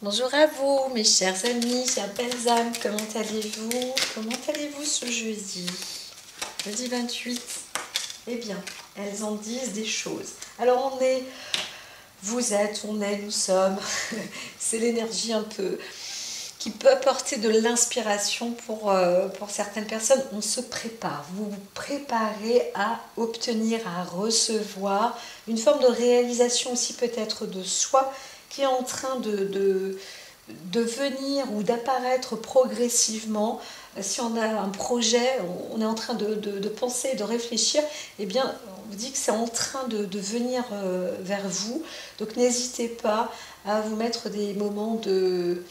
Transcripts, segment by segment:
Bonjour à vous, mes chers amis, chères belles âmes, comment allez-vous? Comment allez-vous ce jeudi? Jeudi 28. Eh bien, elles en disent des choses. Alors on est, vous êtes, on est, nous sommes. C'est l'énergie un peu qui peut apporter de l'inspiration pour certaines personnes. On se prépare, vous vous préparez à obtenir, à recevoir une forme de réalisation aussi peut-être de soi qui est en train de venir ou d'apparaître progressivement. Si on a un projet, on est en train de penser, de réfléchir, eh bien, on vous dit que c'est en train de venir vers vous. Donc n'hésitez pas à vous mettre des moments de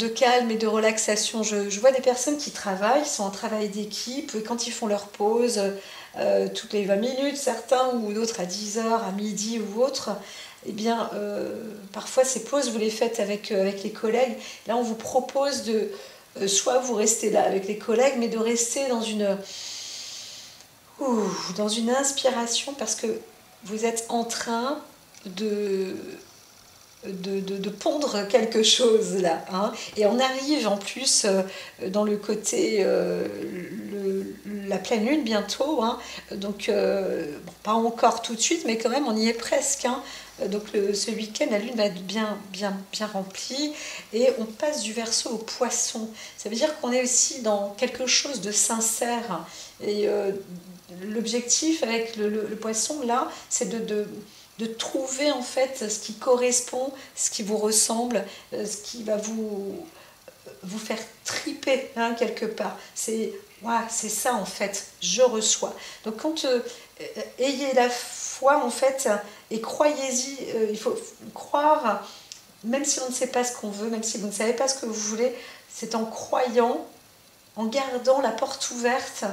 calme et de relaxation. Je vois des personnes qui travaillent, sont en travail d'équipe, et quand ils font leur pause, toutes les 20 minutes, certains, ou d'autres à 10 heures, à midi ou autre, eh bien, parfois ces pauses, vous les faites avec les collègues. Là, on vous propose de, soit vous restez là avec les collègues, mais de rester dans une inspiration, parce que vous êtes en train de pondre quelque chose là, hein. Et on arrive en plus dans le côté la pleine lune bientôt, hein. Donc bon, pas encore tout de suite, mais quand même on y est presque, hein. Donc ce week-end la lune va être bien remplie et on passe du Verseau au Poisson. Ça veut dire qu'on est aussi dans quelque chose de sincère, et l'objectif avec le Poisson là, c'est de trouver en fait ce qui correspond, ce qui vous ressemble, ce qui va vous faire triper, hein, quelque part. C'est ça en fait, je reçois. Donc quand ayez la foi en fait et croyez-y, il faut croire, même si on ne sait pas ce qu'on veut, même si vous ne savez pas ce que vous voulez, c'est en croyant, en gardant la porte ouverte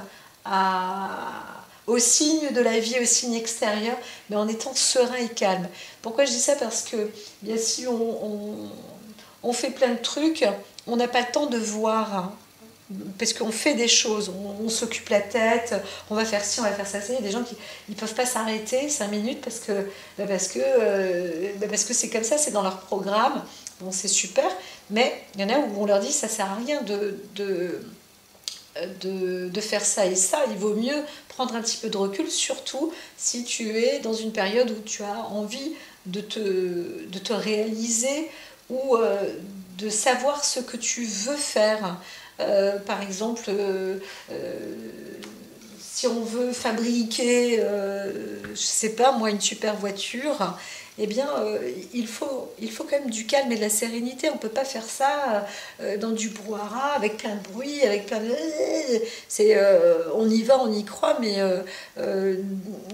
aux signes de la vie, aux signes extérieurs, mais en étant serein et calme. Pourquoi je dis ça? Parce que bien, si on fait plein de trucs, on n'a pas le temps de voir, hein, parce qu'on fait des choses, on s'occupe la tête, on va faire ci, on va faire ça. Il y a des gens qui ne peuvent pas s'arrêter 5 minutes parce que c'est comme ça, c'est dans leur programme. Bon, c'est super, mais il y en a où on leur dit ça sert à rien de faire ça et ça. Il vaut mieux prendre un petit peu de recul, surtout si tu es dans une période où tu as envie de te réaliser, ou de savoir ce que tu veux faire. Par exemple, si on veut fabriquer, je sais pas moi, une super voiture, eh bien, il faut quand même du calme et de la sérénité. On peut pas faire ça dans du brouhaha, avec plein de bruit, avec plein de... on y va, on y croit, mais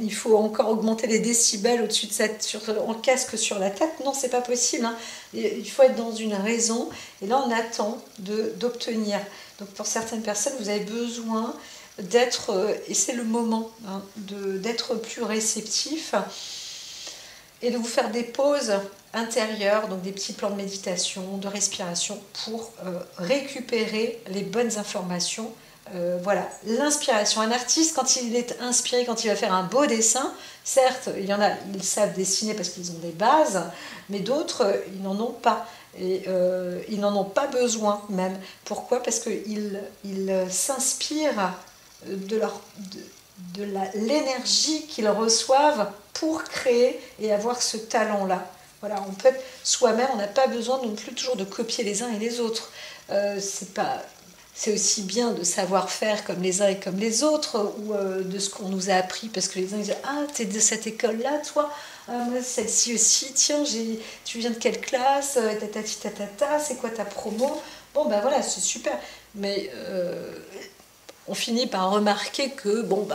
il faut encore augmenter les décibels au-dessus de en casque sur la tête. Non, c'est pas possible, hein. Il faut être dans une raison, et là, on attend d'obtenir. Donc, pour certaines personnes, vous avez besoin d'être, et c'est le moment, hein, d'être plus réceptif et de vous faire des pauses intérieures, donc des petits plans de méditation, de respiration, pour récupérer les bonnes informations. Voilà, l'inspiration. Un artiste, quand il est inspiré, quand il va faire un beau dessin, certes, il y en a, ils savent dessiner parce qu'ils ont des bases, mais d'autres, ils n'en ont pas. Et ils n'en ont pas besoin même. Pourquoi? Parce qu'ils s'inspirent de l'énergie qu'ils reçoivent pour créer et avoir ce talent-là. Voilà, on peut être soi-même, on n'a pas besoin non plus toujours de copier les uns et les autres. C'est aussi bien de savoir faire comme les uns et comme les autres, ou de ce qu'on nous a appris, parce que les uns disent ah, t'es de cette école-là, toi, moi celle-ci aussi, tiens, tu viens de quelle classe, tatati tatata, c'est quoi ta promo? Bon ben voilà, c'est super, mais on finit par remarquer que bon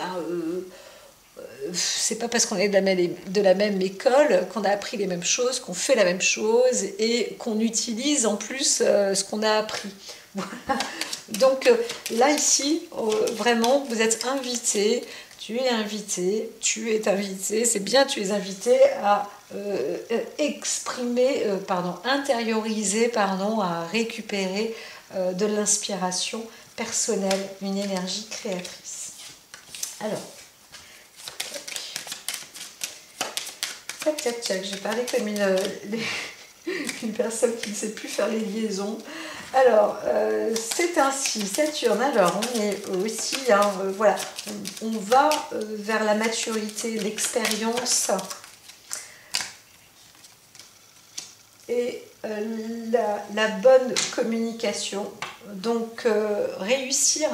c'est pas parce qu'on est de la même école qu'on a appris les mêmes choses, qu'on fait la même chose et qu'on utilise en plus ce qu'on a appris. Donc là ici, vraiment, vous êtes invité, tu es invité, c'est bien, tu es invité à intérioriser, à récupérer de l'inspiration personnelle, une énergie créatrice. Alors, Tac, tac, tac, j'ai parlé comme une personne qui ne sait plus faire les liaisons. Alors, c'est ainsi, Saturne, alors on est aussi, hein, voilà, on va vers la maturité, l'expérience et la bonne communication. Donc, réussir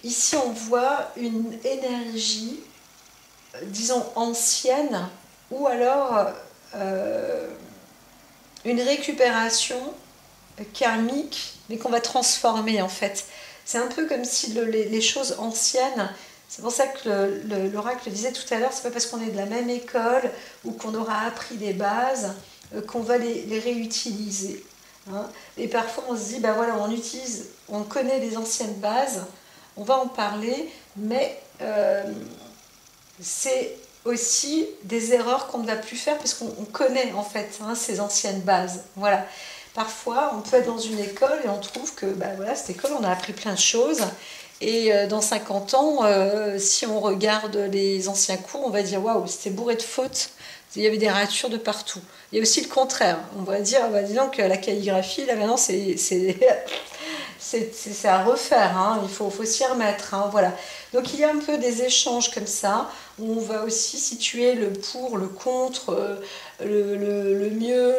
ici on voit une énergie, disons ancienne, ou alors une récupération karmique, mais qu'on va transformer en fait. C'est un peu comme si les choses anciennes, c'est pour ça que l'oracle disait tout à l'heure, c'est pas parce qu'on est de la même école ou qu'on aura appris des bases qu'on va les réutiliser. Hein. Et parfois on se dit, ben voilà, on connaît les anciennes bases, on va en parler, mais c'est aussi des erreurs qu'on ne va plus faire parce qu'on connaît en fait ces anciennes bases. Voilà. Parfois, on peut être dans une école et on trouve que voilà, cette école, on a appris plein de choses. Et dans 50 ans, si on regarde les anciens cours, on va dire waouh, c'était bourré de fautes. Il y avait des ratures de partout. Il y a aussi le contraire. On va dire, disons que la calligraphie, là maintenant, c'est à refaire. Hein. Il faut s'y remettre. Hein. Voilà. Donc il y a un peu des échanges comme ça, où on va aussi situer le pour, le contre, le mieux,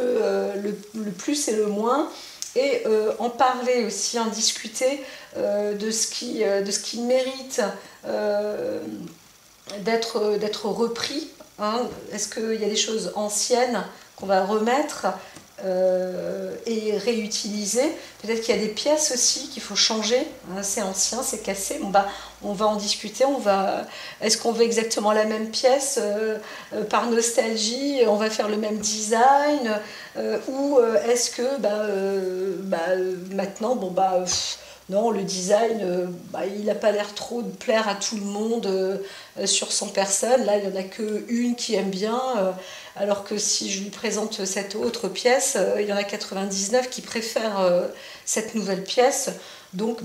le plus et le moins, et en parler aussi, en discuter de ce qui mérite d'être repris. Hein. Est-ce qu'il y a des choses anciennes qu'on va remettre et réutiliser? Peut-être qu'il y a des pièces aussi qu'il faut changer. Hein, c'est ancien, c'est cassé. Bon, on va en discuter. Est-ce qu'on veut exactement la même pièce par nostalgie? On va faire le même design ou est-ce que maintenant, non, le design, il n'a pas l'air trop de plaire à tout le monde sur 100 personnes. Là, il n'y en a qu'une qui aime bien, alors que si je lui présente cette autre pièce, il y en a 99 qui préfèrent cette nouvelle pièce. Donc,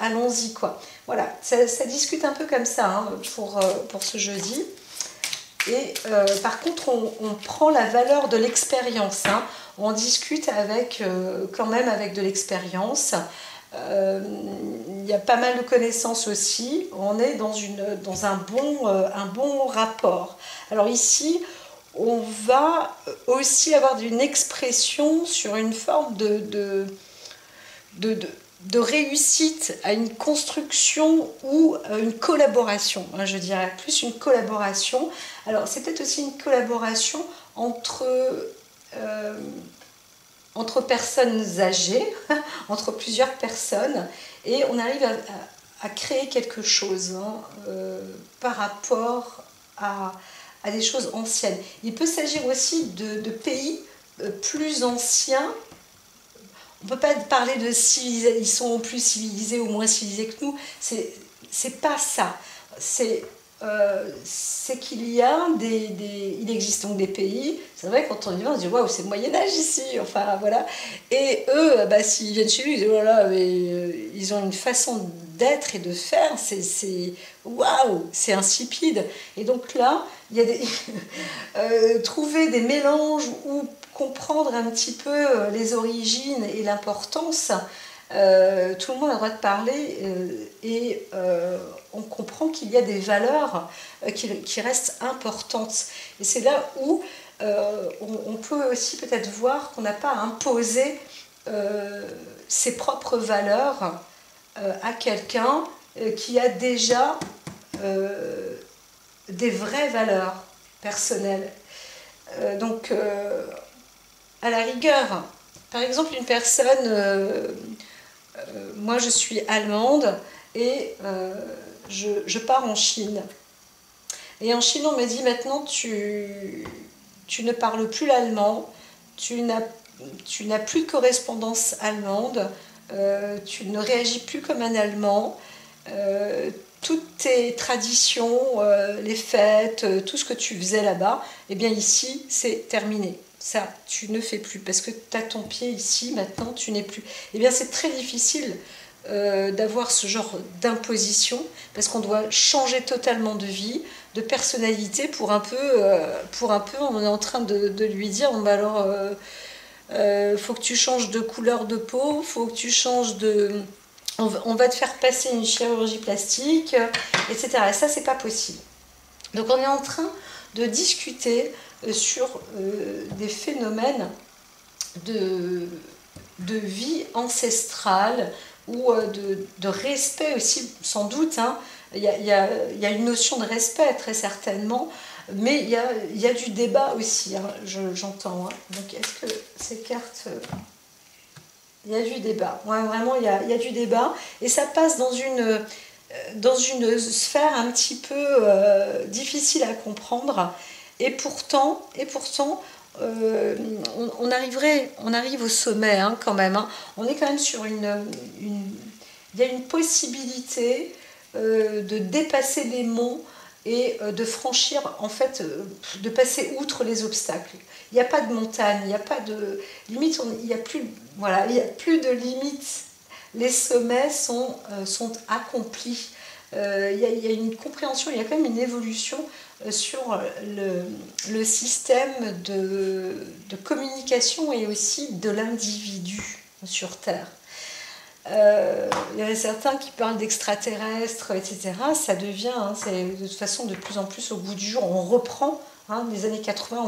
allons-y, quoi. Voilà, ça discute un peu comme ça hein, pour ce jeudi. Et par contre, on prend la valeur de l'expérience. Hein. On discute quand même avec de l'expérience. Il y a pas mal de connaissances aussi. On est dans un bon rapport. Alors ici, on va aussi avoir une expression sur une forme de réussite à une construction ou une collaboration. Hein, je dirais plus une collaboration. Alors c'est peut-être aussi une collaboration entre personnes âgées, entre plusieurs personnes, et on arrive à créer quelque chose hein, par rapport à des choses anciennes. Il peut s'agir aussi de pays plus anciens. On ne peut pas parler de civilisation, ils sont plus civilisés ou moins civilisés que nous, c'est pas ça. C'est qu'il y a il existe donc des pays, c'est vrai quand on y va on se dit waouh c'est le Moyen-Âge ici, enfin voilà, et eux s'ils viennent chez nous ils disent oh là là mais ils ont une façon d'être et de faire, c'est waouh, c'est insipide, et donc là il y a trouver des mélanges ou comprendre un petit peu les origines et l'importance. Tout le monde a le droit de parler et on comprend qu'il y a des valeurs qui restent importantes. Et c'est là où on peut aussi peut-être voir qu'on n'a pas à imposer ses propres valeurs à quelqu'un qui a déjà des vraies valeurs personnelles. Donc, à la rigueur, par exemple, une personne... moi, je suis allemande et je pars en Chine. Et en Chine, on m'a dit maintenant, tu ne parles plus l'allemand, tu n'as plus de correspondance allemande, tu ne réagis plus comme un Allemand. Toutes tes traditions, les fêtes, tout ce que tu faisais là-bas, eh bien ici, c'est terminé. Ça, tu ne fais plus, parce que tu as ton pied ici, maintenant, tu n'es plus. Eh bien, c'est très difficile d'avoir ce genre d'imposition, parce qu'on doit changer totalement de vie, de personnalité pour un peu, on est en train de lui dire, bon, bah alors, faut que tu changes de couleur de peau, faut que tu changes de... On va te faire passer une chirurgie plastique, etc. Et ça, c'est pas possible. Donc on est en train de discuter sur des phénomènes de, de vie ancestrale ou de respect aussi, sans doute. Hein. Il y a une notion de respect, très certainement, mais il y a du débat aussi, hein, j'entends. Hein. Donc est-ce que ces cartes... il y a du débat. Ouais, vraiment, il y a du débat. Et ça passe dans une sphère un petit peu difficile à comprendre. Et pourtant on arrive au sommet, hein, quand même. Hein. On est quand même sur il y a une possibilité de dépasser les monts et de franchir, en fait, de passer outre les obstacles. Il n'y a pas de montagne, il n'y a pas de limite, il n'y a plus, voilà, il y a plus de limites. Les sommets sont accomplis. Il y a une compréhension, il y a quand même une évolution sur le système de communication et aussi de l'individu sur Terre. Il y en a certains qui parlent d'extraterrestres, etc. Ça devient, hein, c'est de toute façon de plus en plus au goût du jour. On reprend, hein, les années 80,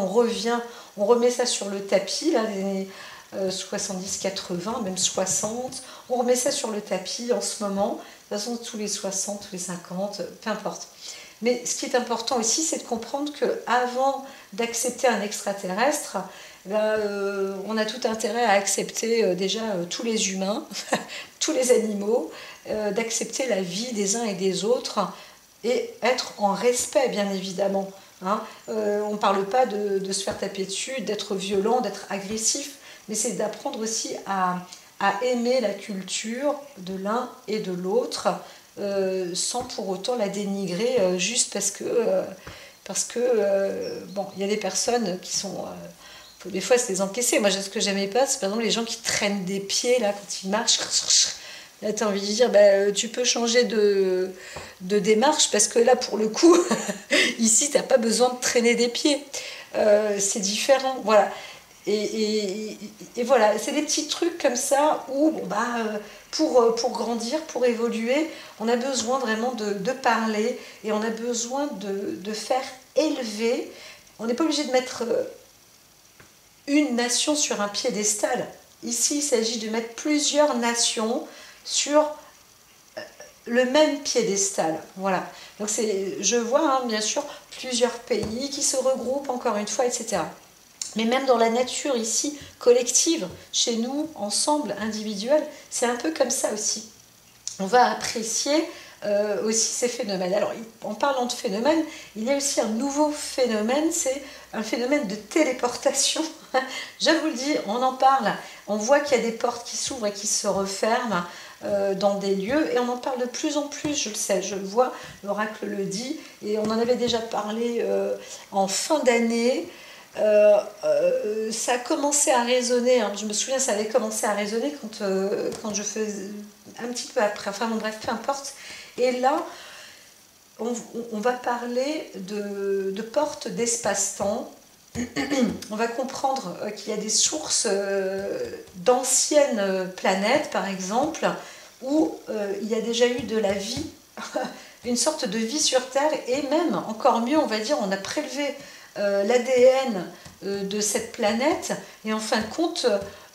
on remet ça sur le tapis, là, les années 70, 80, même 60. On remet ça sur le tapis en ce moment. De toute façon, tous les 60, tous les 50, peu importe. Mais ce qui est important aussi, c'est de comprendre qu'avant d'accepter un extraterrestre, on a tout intérêt à accepter déjà tous les humains, tous les animaux, d'accepter la vie des uns et des autres et être en respect, bien évidemment. Hein. On ne parle pas de se faire taper dessus, d'être violent, d'être agressif, mais c'est d'apprendre aussi à aimer la culture de l'un et de l'autre, sans pour autant la dénigrer, juste parce que bon, il y a des personnes qui sont... des fois, c'est des encaissés. Moi, ce que j'aimais pas, c'est par exemple les gens qui traînent des pieds, là, quand ils marchent. Là, tu as envie de dire, bah, tu peux changer de démarche, parce que là, pour le coup, ici, tu n'as pas besoin de traîner des pieds. C'est différent, voilà. Et voilà, c'est des petits trucs comme ça où, bon, bah, pour grandir, pour évoluer, on a besoin vraiment de parler et on a besoin de faire élever. On n'est pas obligé de mettre une nation sur un piédestal. Ici, il s'agit de mettre plusieurs nations sur le même piédestal. Voilà. Donc je vois, hein, bien sûr, plusieurs pays qui se regroupent encore une fois, etc. Mais même dans la nature ici, collective, chez nous, ensemble, individuel, c'est un peu comme ça aussi. On va apprécier aussi ces phénomènes. Alors, en parlant de phénomènes, il y a aussi un nouveau phénomène, c'est un phénomène de téléportation. Je vous le dis, on en parle, on voit qu'il y a des portes qui s'ouvrent et qui se referment dans des lieux, et on en parle de plus en plus, je le sais, je le vois, l'oracle le dit, et on en avait déjà parlé en fin d'année. Ça a commencé à résonner, hein. Je me souviens, ça avait commencé à résonner quand je faisais un petit peu après, enfin bon, bref, peu importe. Et là, on va parler de portes d'espace-temps. On va comprendre qu'il y a des sources d'anciennes planètes, par exemple, où il y a déjà eu de la vie, une sorte de vie sur Terre, et même, encore mieux, on va dire, on a prélevé l'ADN de cette planète, et en fin de compte,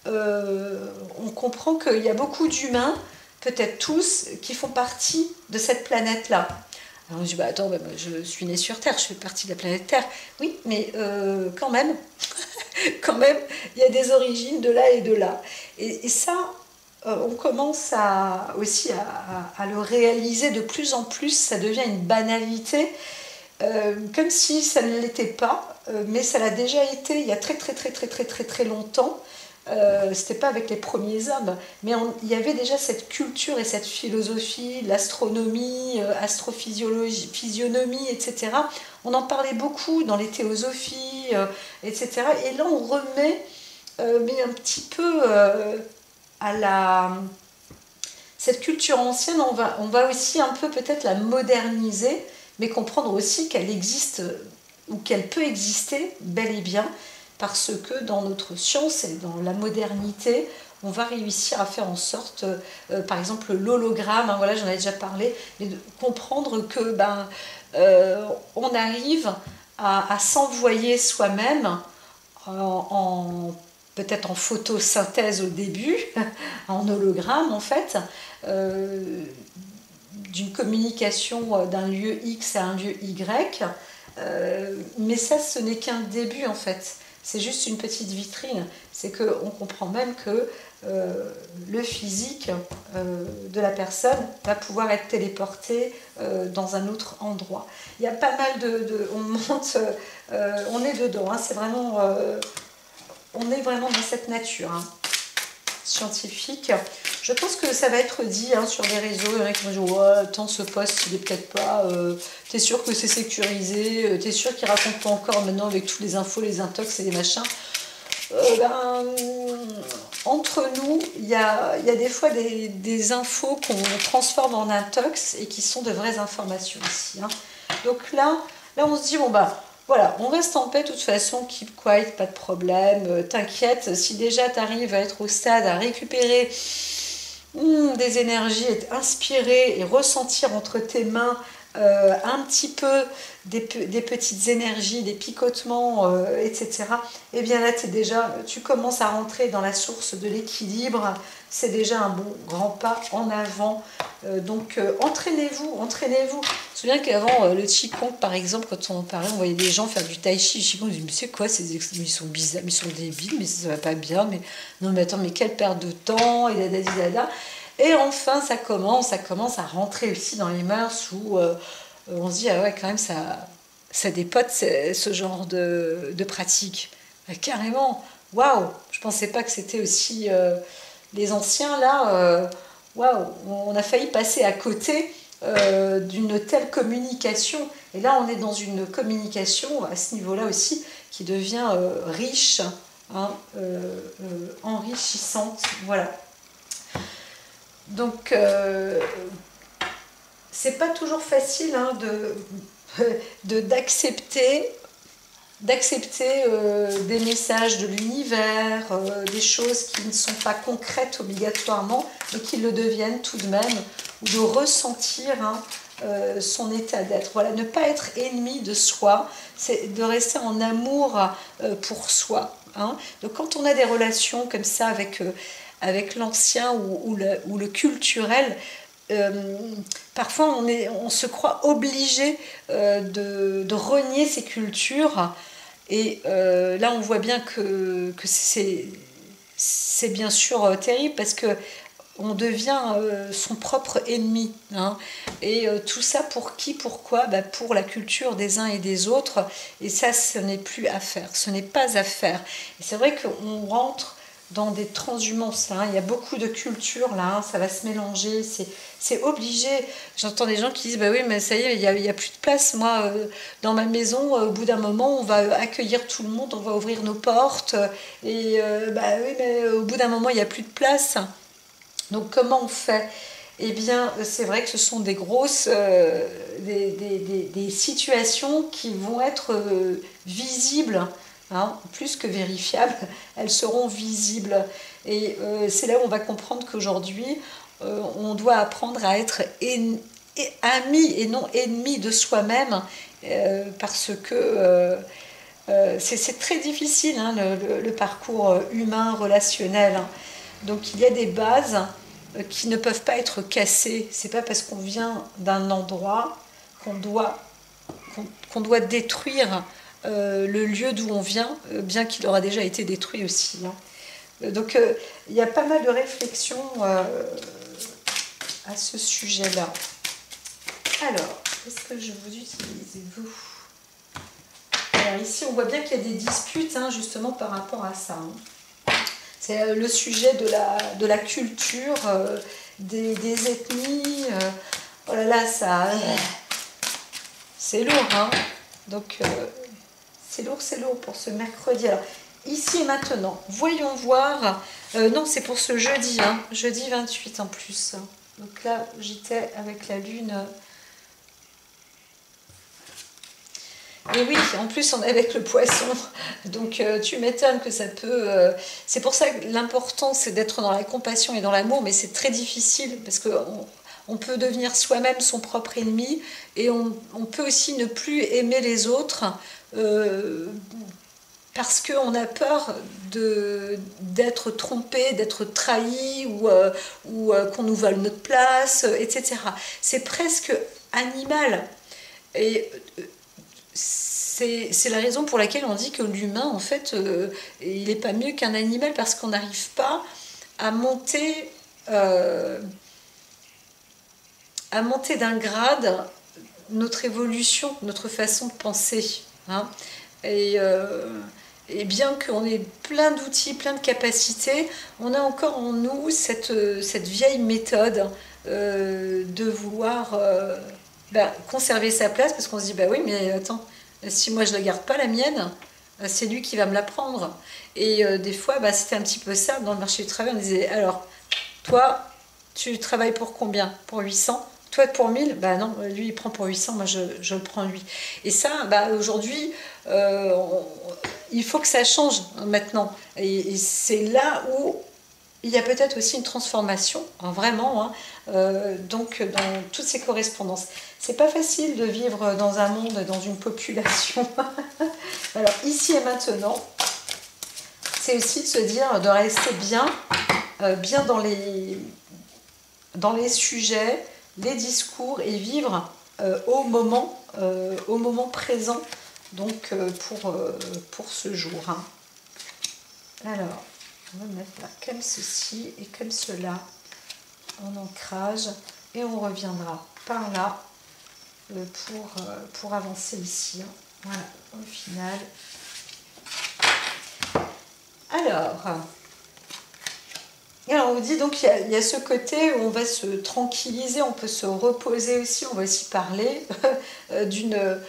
on comprend qu'il y a beaucoup d'humains, peut-être tous, qui font partie de cette planète-là. Alors je dis, bah attends, bah, je suis née sur Terre, je fais partie de la planète Terre. Oui, mais quand même, quand même, il y a des origines de là et de là. Et ça, on commence aussi à le réaliser de plus en plus, ça devient une banalité, comme si ça ne l'était pas, mais ça l'a déjà été il y a très très très très très très très longtemps. C'était pas avec les premiers hommes, mais il y avait déjà cette culture et cette philosophie, l'astronomie, astrophysiologie, physionomie, etc. On en parlait beaucoup dans les théosophies, etc. Et là, on remet, mais un petit peu cette culture ancienne, on va aussi un peu peut-être la moderniser, mais comprendre aussi qu'elle existe ou qu'elle peut exister bel et bien, parce que dans notre science et dans la modernité, on va réussir à faire en sorte, par exemple l'hologramme, hein, voilà, j'en ai déjà parlé, mais de comprendre que on arrive à s'envoyer soi-même peut-être en photosynthèse au début, en hologramme en fait, d'une communication d'un lieu X à un lieu Y, mais ça ce n'est qu'un début en fait, c'est juste une petite vitrine, c'est qu'on comprend même que le physique de la personne va pouvoir être téléporté dans un autre endroit. Il y a pas mal on monte, on est dedans, hein, c'est vraiment, on est vraiment dans cette nature hein, scientifique. Je pense que ça va être dit hein, sur les réseaux, il y en a qui vont dire ouais, attends, ce poste il est peut-être pas, t'es sûr que c'est sécurisé, t'es sûr qu'il raconte pas encore maintenant avec toutes les infos, les intox et les machins. Entre nous, il y a des fois des infos qu'on transforme en intox et qui sont de vraies informations aussi. Hein. Donc là, on se dit, bon voilà, on reste en paix de toute façon, keep quiet, pas de problème, t'inquiète, si déjà tu arrives à être au stade, à récupérer des énergies, être inspiré et ressentir entre tes mains un petit peu des petites énergies, des picotements, etc. Et bien là, tu commences à rentrer dans la source de l'équilibre. C'est déjà un bon grand pas en avant. Donc entraînez-vous, entraînez-vous. Je me souviens qu'avant le Qigong, par exemple, quand on parlait, on voyait des gens faire du Tai Chi, Qigong, on se dit mais c'est quoi ils sont bizarres, ils sont débiles, mais ça va pas bien, mais non mais attends, mais quelle perte de temps, et dadadidada. Et enfin, ça commence à rentrer aussi dans les mœurs où on se dit, ah ouais, quand même, ça dépote ce genre de pratique. Carrément, waouh, je pensais pas que c'était aussi... les anciens, là, waouh, on a failli passer à côté d'une telle communication. Et là, on est dans une communication à ce niveau-là aussi qui devient riche, hein, enrichissante. Voilà. Donc, c'est pas toujours facile hein, d'accepter des messages de l'univers, des choses qui ne sont pas concrètes obligatoirement, mais qui le deviennent tout de même, ou de ressentir hein, son état d'être. Voilà, ne pas être ennemi de soi, c'est de rester en amour pour soi. Hein. Donc quand on a des relations comme ça avec l'ancien ou le culturel, parfois on se croit obligé de renier ces cultures et là on voit bien que c'est bien sûr terrible parce que on devient son propre ennemi hein. Et tout ça pour qui, pourquoi pour la culture des uns et des autres et ça ce n'est plus à faire, ce n'est pas à faire et c'est vrai qu'on rentre dans des transhumances. Hein. Il y a beaucoup de cultures, là, hein, ça va se mélanger, c'est obligé. J'entends des gens qui disent, bah oui, mais ça y est, il y a plus de place. Moi, dans ma maison, au bout d'un moment, on va accueillir tout le monde, on va ouvrir nos portes. Et bah oui, mais au bout d'un moment, il n'y a plus de place. Donc comment on fait ? Eh bien, c'est vrai que ce sont des grosses des situations qui vont être visibles, hein, plus que vérifiables, elles seront visibles. Et c'est là où on va comprendre qu'aujourd'hui, on doit apprendre à être ami et non ennemi de soi-même, parce que c'est très difficile, hein, le parcours humain, relationnel. Hein. Donc il y a des bases qui ne peuvent pas être cassées. C'est pas parce qu'on vient d'un endroit qu'on doit détruire le lieu d'où on vient, bien qu'il aura déjà été détruit aussi. Hein. Donc il y a pas mal de réflexions à ce sujet-là. Alors, qu'est-ce que je vous utilise, vous ? Alors ici, on voit bien qu'il y a des disputes, hein, justement, par rapport à ça. Hein. C'est le sujet de la culture, des ethnies. Oh là là, ça... c'est lourd, hein. Donc, c'est lourd pour ce mercredi. Alors, ici et maintenant, voyons voir... non, c'est pour ce jeudi, hein, jeudi 28 en plus. Donc là, j'étais avec la lune... Et oui, en plus on est avec le poisson, donc tu m'étonnes que ça peut... C'est pour ça que l'important c'est d'être dans la compassion et dans l'amour, mais c'est très difficile parce on peut devenir soi-même son propre ennemi et on peut aussi ne plus aimer les autres euh, parce qu'on a peur d'être trompé, d'être trahi ou qu'on nous vole notre place, etc. C'est presque animal. Et c'est la raison pour laquelle on dit que l'humain, en fait, il n'est pas mieux qu'un animal parce qu'on n'arrive pas à monter, euh, à monter d'un grade notre évolution, notre façon de penser. Hein. Et, euh, et bien qu'on ait plein d'outils, plein de capacités, on a encore en nous cette vieille méthode de vouloir conserver sa place parce qu'on se dit bah oui mais attends, si moi je ne la garde pas la mienne, c'est lui qui va me la prendre. Et des fois c'était un petit peu ça dans le marché du travail, on disait alors toi tu travailles pour combien? Pour 800? Toi pour 1000? Bah non, lui il prend pour 800, moi je le prends lui. Et ça, aujourd'hui, il faut que ça change maintenant. Et c'est là où il y a peut-être aussi une transformation, hein, vraiment, hein, donc dans toutes ces correspondances. C'est pas facile de vivre dans un monde, dans une population. Alors ici et maintenant, c'est aussi de se dire de rester bien, bien dans les sujets, les discours et vivre au moment présent, donc pour ce jour. Hein. Alors, on va mettre là comme ceci et comme cela en ancrage et on reviendra par là pour avancer ici. Hein. Voilà, au final. Alors, on vous dit donc il y a ce côté où on va se tranquilliser, on peut se reposer aussi, on va aussi parler de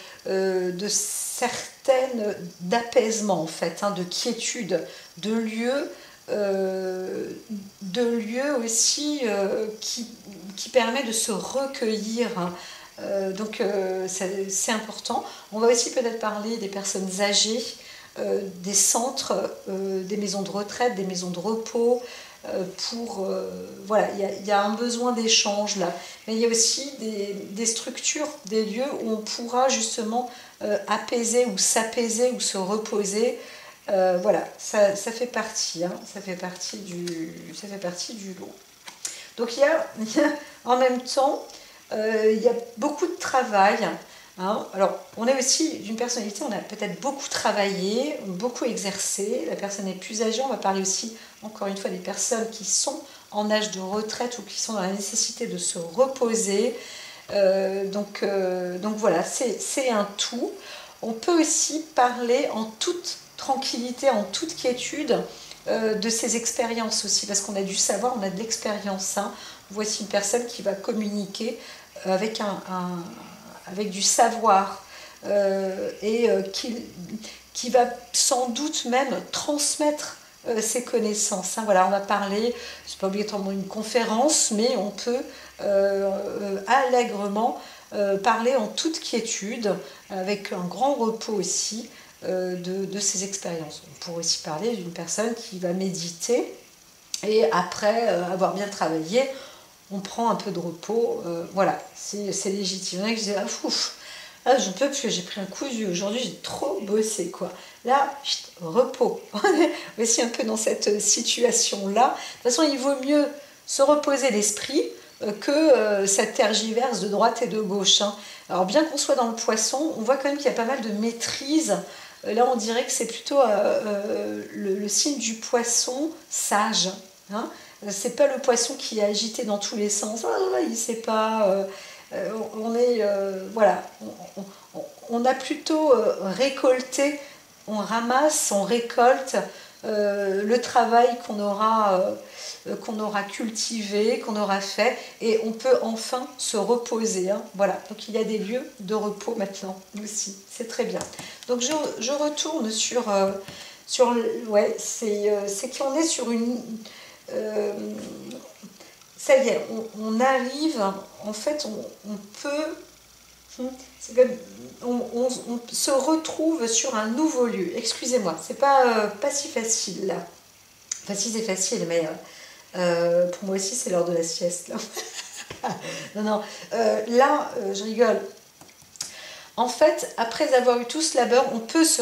certaines d'apaisement en fait, hein, de quiétude, de lieux aussi qui permet de se recueillir. Hein. C'est important. On va aussi peut-être parler des personnes âgées, des centres, des maisons de retraite, des maisons de repos. Voilà, il y a un besoin d'échange là, mais il y a aussi des structures, des lieux où on pourra justement apaiser ou s'apaiser ou se reposer. Voilà, ça fait partie, hein, ça fait partie du lot. Donc il y a en même temps, il y a beaucoup de travail. Hein. Alors, on est aussi d'une personnalité, on a peut-être beaucoup travaillé, beaucoup exercé. La personne est plus âgée. On va parler aussi, encore une fois, des personnes qui sont en âge de retraite ou qui sont dans la nécessité de se reposer. Donc voilà, c'est un tout. On peut aussi parler en toute tranquillité, en toute quiétude de ses expériences aussi, parce qu'on a du savoir, on a de l'expérience. Hein. Voici une personne qui va communiquer avec avec du savoir qui va sans doute même transmettre ses connaissances. Hein. Voilà, on va parler, c'est pas obligatoirement une conférence, mais on peut allègrement parler en toute quiétude, avec un grand repos aussi de ses expériences. On pourrait aussi parler d'une personne qui va méditer et après avoir bien travaillé, on prend un peu de repos, voilà, c'est légitime. Il y en a qui disent je peux parce que j'ai pris un coup de vieux, aujourd'hui j'ai trop bossé quoi. Là, repos. On est aussi un peu dans cette situation-là. De toute façon, il vaut mieux se reposer l'esprit que ça tergiverse de droite et de gauche. Hein. Alors bien qu'on soit dans le poisson, on voit quand même qu'il y a pas mal de maîtrise. Là, on dirait que c'est plutôt le signe du poisson sage. Hein. C'est pas le poisson qui est agité dans tous les sens. Il sait pas. Voilà. On a plutôt récolté, on ramasse, on récolte le travail qu'on aura cultivé, qu'on aura fait, et on peut enfin se reposer. Hein. Voilà. Donc il y a des lieux de repos maintenant aussi. C'est très bien. Donc je retourne sur ouais, c'est qu'on est sur une ça y est, on arrive, en fait, on peut, c'est comme on se retrouve sur un nouveau lieu. Excusez-moi, c'est pas si facile là. Enfin, si c'est facile, mais pour moi aussi, c'est l'heure de la sieste. Là. Non, non. Là, je rigole. En fait, après avoir eu tout ce labeur, on peut se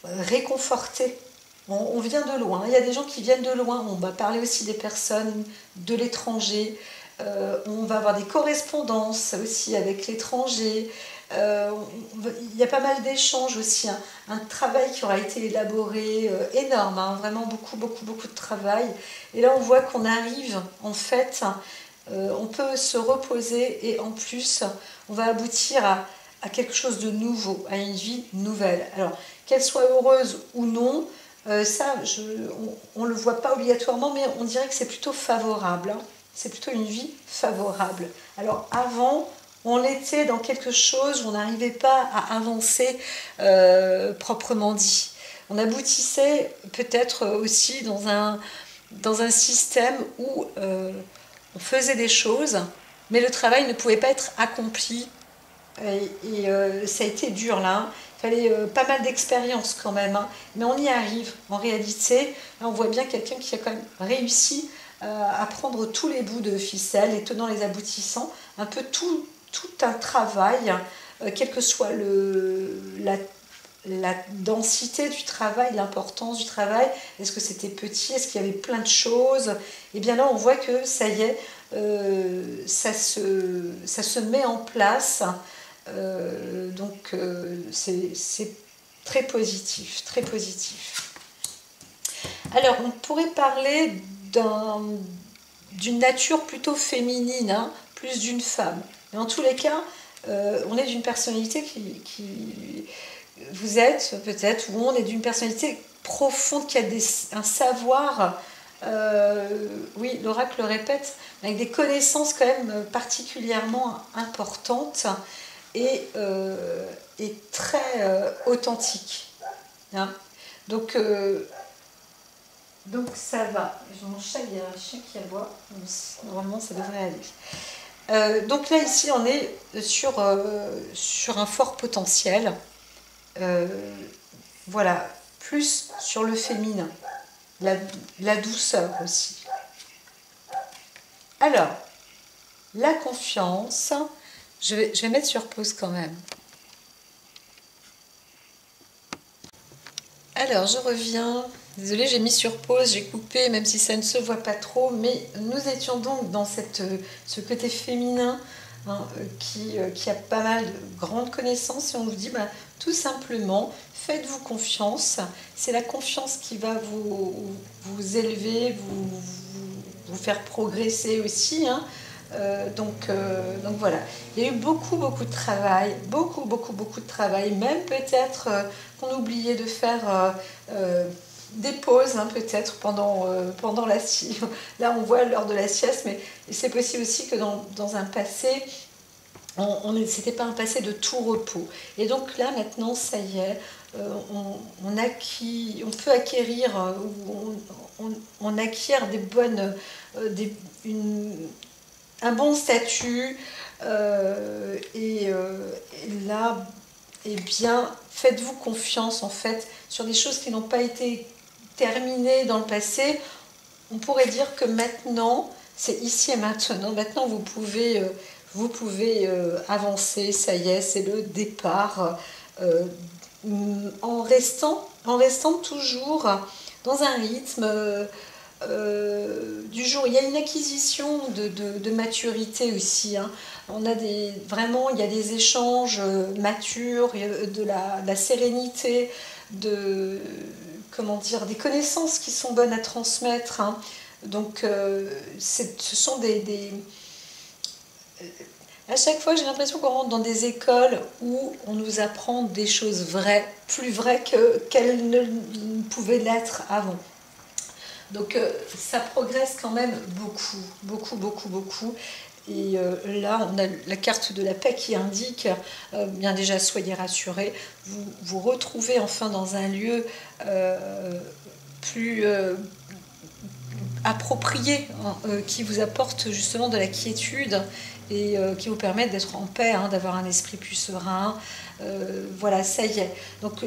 réconforter. On vient de loin. Il y a des gens qui viennent de loin. On va parler aussi des personnes de l'étranger. On va avoir des correspondances aussi avec l'étranger. Il y a pas mal d'échanges aussi. Hein. Un travail qui aura été élaboré énorme. Hein. Vraiment beaucoup, beaucoup, beaucoup de travail. Et là, on voit qu'on arrive, en fait, on peut se reposer et en plus, on va aboutir à quelque chose de nouveau, à une vie nouvelle. Alors, qu'elle soit heureuse ou non, ça, on ne le voit pas obligatoirement, mais on dirait que c'est plutôt favorable. Hein. C'est plutôt une vie favorable. Alors, avant, on était dans quelque chose où on n'arrivait pas à avancer proprement dit. On aboutissait peut-être aussi dans un système où on faisait des choses, mais le travail ne pouvait pas être accompli. Ça a été dur là. Hein. Il fallait pas mal d'expérience quand même. Hein. Mais on y arrive. En réalité, là, on voit bien quelqu'un qui a quand même réussi à prendre tous les bouts de ficelle, les tenants, les aboutissants, un peu tout un travail, quelle que soit la densité du travail, l'importance du travail. Est-ce que c'était petit? Est-ce qu'il y avait plein de choses? Et bien là, on voit que ça y est, ça se met en place. Donc c'est très positif, très positif. Alors on pourrait parler d'une nature plutôt féminine, hein, plus d'une femme. Mais en tous les cas, on est d'une personnalité qui vous êtes peut-être, ou on est d'une personnalité profonde qui a un savoir. Oui, l'oracle le répète, avec des connaissances quand même particulièrement importantes et très authentiques. Hein. Donc ça va. Mon chat, il y a un chien qui aboie. Normalement, ça devrait aller. Donc là, ici, on est sur un fort potentiel. Voilà, plus sur le féminin. La douceur aussi. Alors, la confiance, je vais mettre sur pause quand même. Alors, je reviens. Désolée, j'ai mis sur pause, j'ai coupé, même si ça ne se voit pas trop. Mais nous étions donc dans ce côté féminin hein, qui a pas mal de grandes connaissances. Et on vous dit, bah, tout simplement, faites-vous confiance. C'est la confiance qui va vous élever, vous faire progresser aussi. Hein. Donc voilà, il y a eu beaucoup de travail, beaucoup de travail, même peut-être qu'on oubliait de faire des pauses hein, peut-être pendant la sieste. Là on voit l'heure de la sieste, mais c'est possible aussi que dans un passé, c'était pas un passé de tout repos. Et donc là maintenant, ça y est, on peut acquérir, on acquiert des bonnes, un bon statut et là eh bien faites-vous confiance en fait sur des choses qui n'ont pas été terminées dans le passé. On pourrait dire que maintenant c'est ici et maintenant vous pouvez avancer, ça y est, c'est le départ en restant toujours dans un rythme du jour. Il y a une acquisition de maturité aussi. Hein. Vraiment, il y a des échanges matures, de la sérénité, comment dire, des connaissances qui sont bonnes à transmettre. Hein. Donc, ce sont à chaque fois, j'ai l'impression qu'on rentre dans des écoles où on nous apprend des choses vraies, plus vraies qu'elles ne pouvaient l'être avant. Donc ça progresse quand même beaucoup. Et là, on a la carte de la paix qui indique, bien déjà, soyez rassurés, vous retrouvez enfin dans un lieu plus appropriés, hein, qui vous apportent justement de la quiétude et qui vous permettent d'être en paix, hein, d'avoir un esprit plus serein. Voilà, ça y est. Donc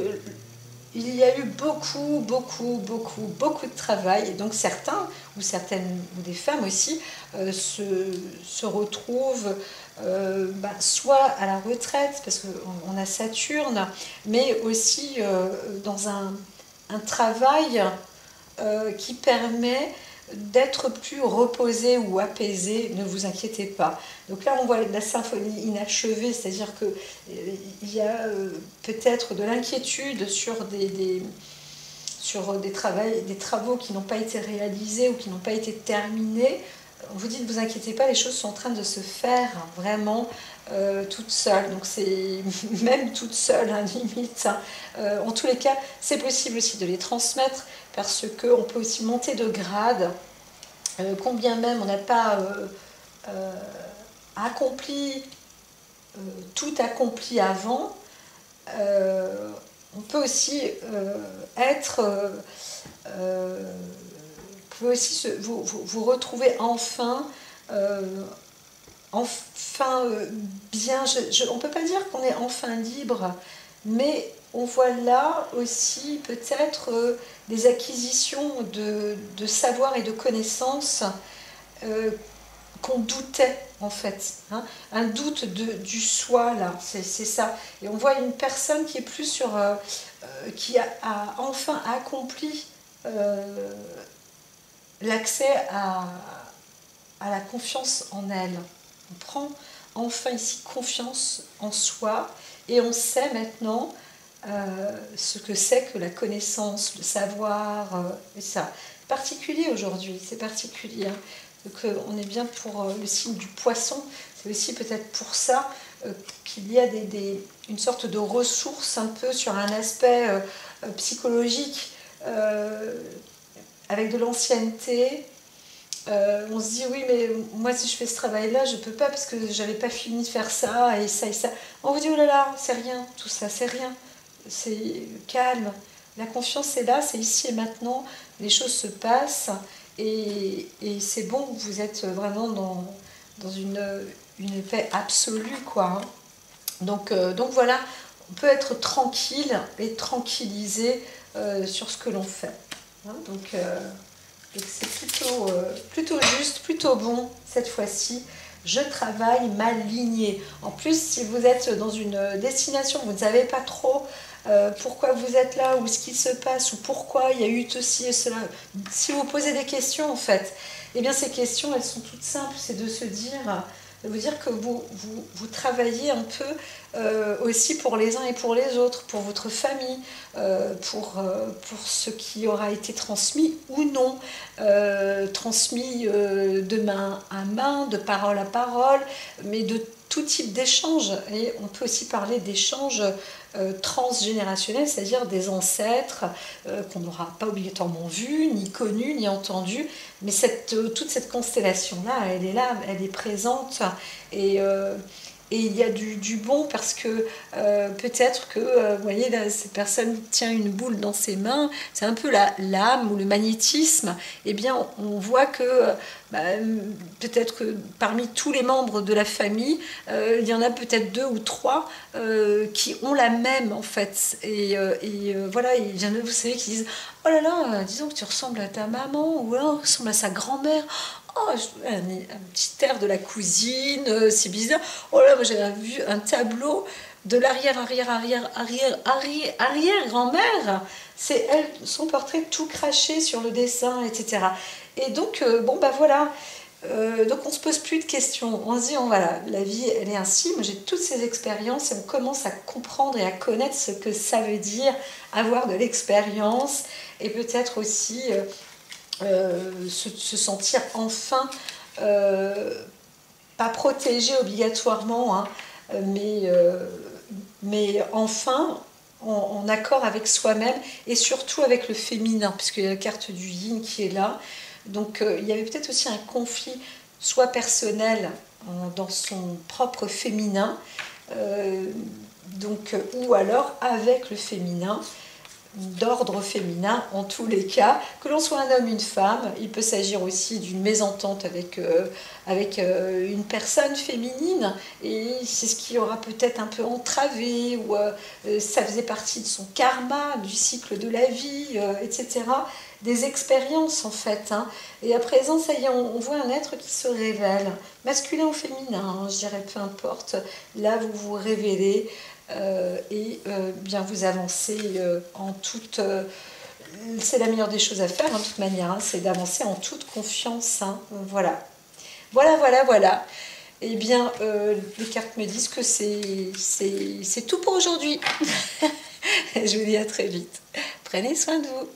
il y a eu beaucoup de travail. Et donc certains, ou certaines, ou des femmes aussi, se retrouvent soit à la retraite, parce qu'on a Saturne, mais aussi dans un travail qui permet d'être plus reposé ou apaisé, ne vous inquiétez pas. Donc là, on voit la symphonie inachevée, c'est-à-dire qu'il y a peut-être de l'inquiétude sur des travaux qui n'ont pas été réalisés ou qui n'ont pas été terminés. On vous dit, ne vous inquiétez pas, les choses sont en train de se faire vraiment toutes seules. Donc c'est même toutes seules, hein, limite. En tous les cas, c'est possible aussi de les transmettre parce qu'on peut aussi monter de grade. Combien même on n'a pas accompli, tout accompli avant, on peut aussi être... vous pouvez aussi vous retrouver enfin bien. On ne peut pas dire qu'on est enfin libre, mais on voit là aussi peut-être des acquisitions de savoir et de connaissances qu'on doutait en fait, hein. Un doute du soi là, c'est ça. Et on voit une personne qui est plus sur... qui a enfin accompli l'accès à la confiance en elle. On prend enfin ici confiance en soi et on sait maintenant ce que c'est que la connaissance, le savoir, et ça. Particulier aujourd'hui, c'est particulier. Hein. Donc on est bien pour le signe du poisson. C'est aussi peut-être pour ça qu'il y a une sorte de ressource un peu sur un aspect psychologique avec de l'ancienneté. On se dit oui mais moi si je fais ce travail là je peux pas parce que j'avais pas fini de faire ça et ça et ça. On vous dit oh là là c'est rien, tout ça c'est rien, c'est calme, la confiance est là, c'est ici et maintenant, les choses se passent et c'est bon, vous êtes vraiment dans une paix absolue quoi. Donc voilà, on peut être tranquille et tranquillisé sur ce que l'on fait. Hein, donc c'est plutôt juste, plutôt bon cette fois-ci. Je travaille ma lignée. En plus, si vous êtes dans une destination, vous ne savez pas trop pourquoi vous êtes là, ou ce qui se passe, ou pourquoi il y a eu ceci et cela. Si vous posez des questions, en fait, eh bien ces questions, elles sont toutes simples. C'est de vous dire que vous travaillez un peu aussi pour les uns et pour les autres, pour votre famille, pour ce qui aura été transmis ou non, transmis de main à main, de parole à parole, mais de tout type d'échange. Et on peut aussi parler d'échanges transgénérationnels, c'est-à-dire des ancêtres qu'on n'aura pas obligatoirement vus, ni connus, ni entendus, mais toute cette constellation-là, elle est là, elle est présente, et il y a du bon parce que peut-être que, vous voyez, là, cette personne tient une boule dans ses mains, c'est un peu l'âme ou le magnétisme, et bien on voit que peut-être que parmi tous les membres de la famille, il y en a peut-être 2 ou 3 qui ont la même en fait, et voilà, il y en a, vous savez, qui disent oh là là, disons que tu ressembles à ta maman, ou alors tu ressembles à sa grand-mère. Oh, un petit air de la cousine, c'est bizarre. Oh là, moi j'avais vu un tableau de l'arrière-arrière-arrière-arrière-arrière-grand-mère. C'est elle, son portrait tout craché sur le dessin, etc. Et donc, bon, bah voilà. Donc on se pose plus de questions. On se dit, voilà, la vie, elle est ainsi. Moi j'ai toutes ces expériences et on commence à comprendre et à connaître ce que ça veut dire avoir de l'expérience et peut-être aussi... se sentir enfin pas protégé obligatoirement, hein, mais enfin en accord avec soi-même et surtout avec le féminin, puisqu'il y a la carte du yin qui est là. Donc il y avait peut-être aussi un conflit, soit personnel dans son propre féminin, ou alors avec le féminin. d'ordre féminin en tous les cas, que l'on soit un homme, une femme. Il peut s'agir aussi d'une mésentente avec une personne féminine, et c'est ce qui aura peut-être un peu entravé, ou ça faisait partie de son karma, du cycle de la vie, etc. Des expériences en fait. Hein. Et à présent, ça y est, on voit un être qui se révèle, masculin ou féminin, hein, je dirais peu importe. Là, vous vous révélez. Bien vous avancez en toute... c'est la meilleure des choses à faire, hein, de toute manière, hein, c'est d'avancer en toute confiance. Hein, voilà. Voilà. Eh bien, les cartes me disent que c'est tout pour aujourd'hui. Je vous dis à très vite. Prenez soin de vous.